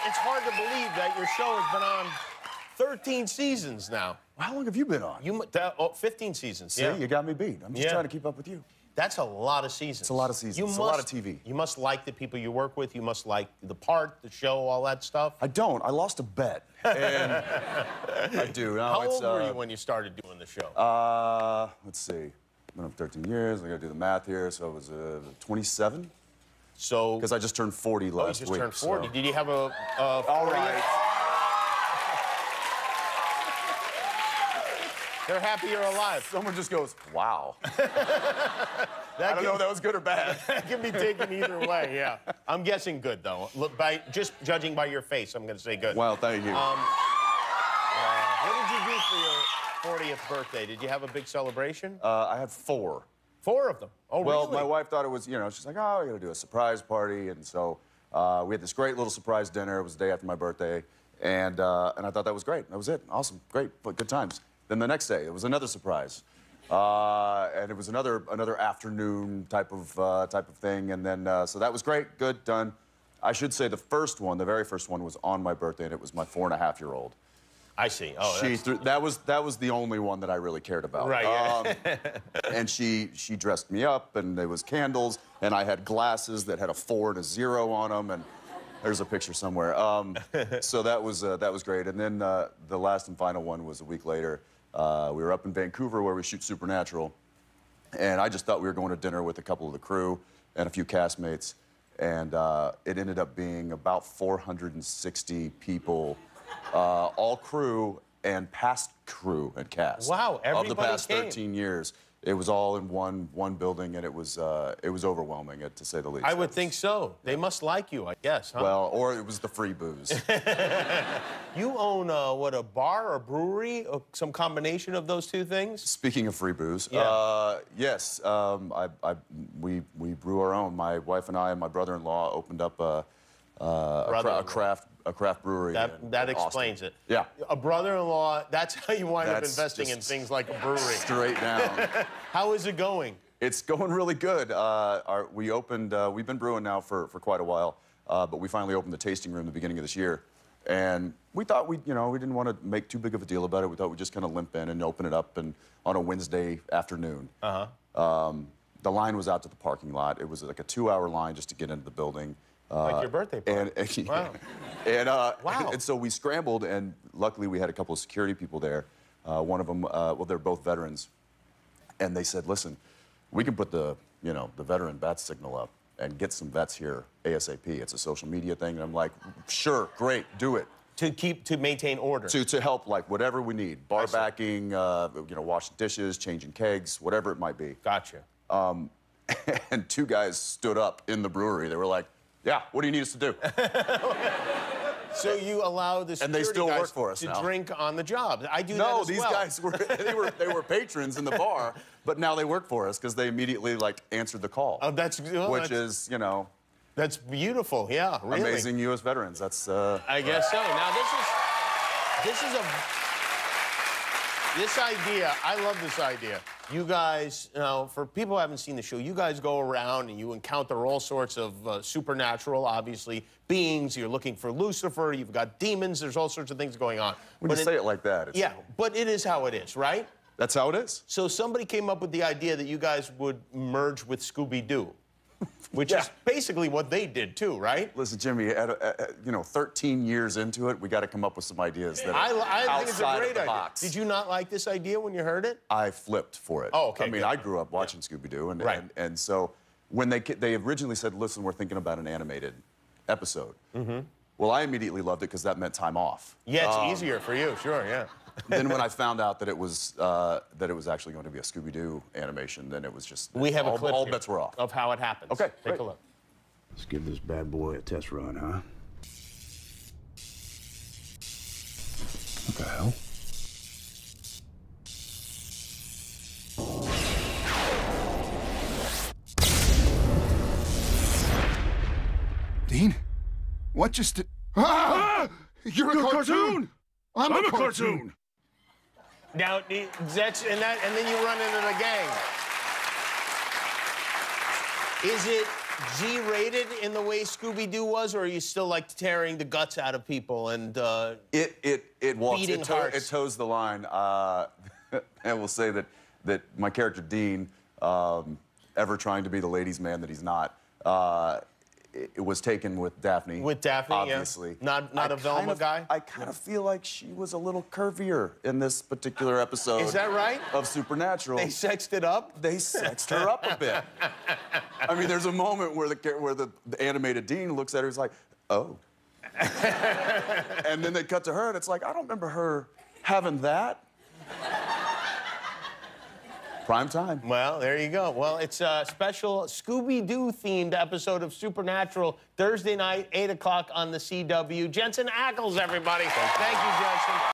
it's hard to believe that your show has been on 13 seasons now. How long have you been on? 15 seasons. See, you got me beat. I'm just trying to keep up with you. That's a lot of seasons. It's a lot of seasons. It's a lot of TV. You must like the people you work with. You must like the part, the show, all that stuff. I don't. I lost a bet. And I do. No, How old were you when you started doing the show? Let's see. I've been up 13 years. I got to do the math here. So it was 27. So because I just turned 40 last week. You just turned 40. So. Did you have a 40? All right. They're happy you're alive. Someone just goes, wow. I don't know if that was good or bad. That can be taken either way, yeah. I'm guessing good, though. Look, just judging by your face, I'm going to say good. Well, thank you. What did you do for your 40th birthday? Did you have a big celebration? I had 4. 4 of them? Oh, well, really? My wife thought it was, you know, she's like, oh, I got to do a surprise party. And so we had this great little surprise dinner. It was the day after my birthday. And I thought that was great. That was it. Awesome. Great. Good times. Then the next day, it was another surprise, and it was another afternoon type of thing. And then so that was great, good, done. I should say the very first one was on my birthday, and it was my 4.5-year-old. I see. Oh, that was the only one that I really cared about. Right. And she dressed me up, and there was candles, and I had glasses that had a 4 and a 0 on them, and there's a picture somewhere. So that was great. And then the last and final one was a week later. We were up in Vancouver where we shoot Supernatural, and I just thought we were going to dinner with a couple of the crew and a few castmates, and it ended up being about 460 people, all crew and past crew and cast. Wow, everybody of the past came. 13 years. It was all in one building, and it was overwhelming, to say the least. I would think so. They must like you, I guess, huh? Well, or it was the free booze. You own, what, a bar or brewery? Some combination of those two things? Speaking of free booze, yes. We brew our own. My wife and I and my brother-in-law opened up a craft brewery. That explains it. Yeah. A brother-in-law, that's how you wind up investing in things like a brewery. Straight down. How is it going? It's going really good. We've been brewing now for quite a while, but we finally opened the tasting room at the beginning of this year. And we thought we didn't want to make too big of a deal about it. We thought we'd just kind of limp in and open it up on a Wednesday afternoon. The line was out to the parking lot. It was like a 2-hour line just to get into the building. Like your birthday party. Wow. Wow. And so we scrambled, and luckily we had a couple of security people there. One of them, well, they're both veterans. And they said, listen, we can put the veteran bat signal up and get some vets here ASAP. It's a social media thing. And I'm like, sure, great, do it. To maintain order. To help, like, whatever we need. Bar backing, washing dishes, changing kegs, whatever it might be. Gotcha. And 2 guys stood up in the brewery. They were like, yeah, what do you need us to do? So you allow the security and they still guys work for us to now. Drink on the job. I do that No, as these well. guys were patrons in the bar, but now they work for us because they immediately answered the call. Oh, which is That's beautiful. Yeah, really. Amazing U.S. veterans. That's. I guess so. Now this idea. I love this idea. You guys, for people who haven't seen the show, you guys go around and you encounter all sorts of supernatural, obviously, beings. You're looking for Lucifer. You've got demons. There's all sorts of things going on. When you say it like that, yeah, but it is how it is, right? That's how it is. So somebody came up with the idea that you guys would merge with Scooby-Doo. Which is basically what they did too, right? Listen, Jimmy, 13 years into it, we got to come up with some ideas that I think it's a great idea. Box. Did you not like this idea when you heard it? I flipped for it. Oh, okay. I mean, I grew up watching Scooby-Doo, and so when they originally said, "Listen, we're thinking about an animated episode," well, I immediately loved it because that meant time off. Yeah, it's easier for you, sure, yeah. Then when I found out that it was actually going to be a Scooby-Doo animation, then it was just we have a clip all bets were off of how it happens. Okay, take a look. Let's give this bad boy a test run, huh? What the hell? Dean, what just? Ah! You're a cartoon. I'm a cartoon. Now, and then you run into the gang. G-rated in the way Scooby-Doo was, or are you still like tearing the guts out of people and it walks, beating hearts? It toes the line. I will say that my character Dean, ever trying to be the ladies' man that he's not, it was taken with Daphne. With Daphne, obviously. Yeah. Not a Velma guy? I kind of feel like she was a little curvier in this particular episode. Is that right? Of Supernatural. They sexed it up? They sexed her up a bit. I mean, there's a moment where the animated Dean looks at her, he's like, oh. And then they cut to her, and it's like, I don't remember her having that. Prime time. Well, there you go. Well, it's a special Scooby-Doo themed episode of Supernatural, Thursday night, 8 o'clock on the CW. Jensen Ackles, everybody. Thank you, Jensen.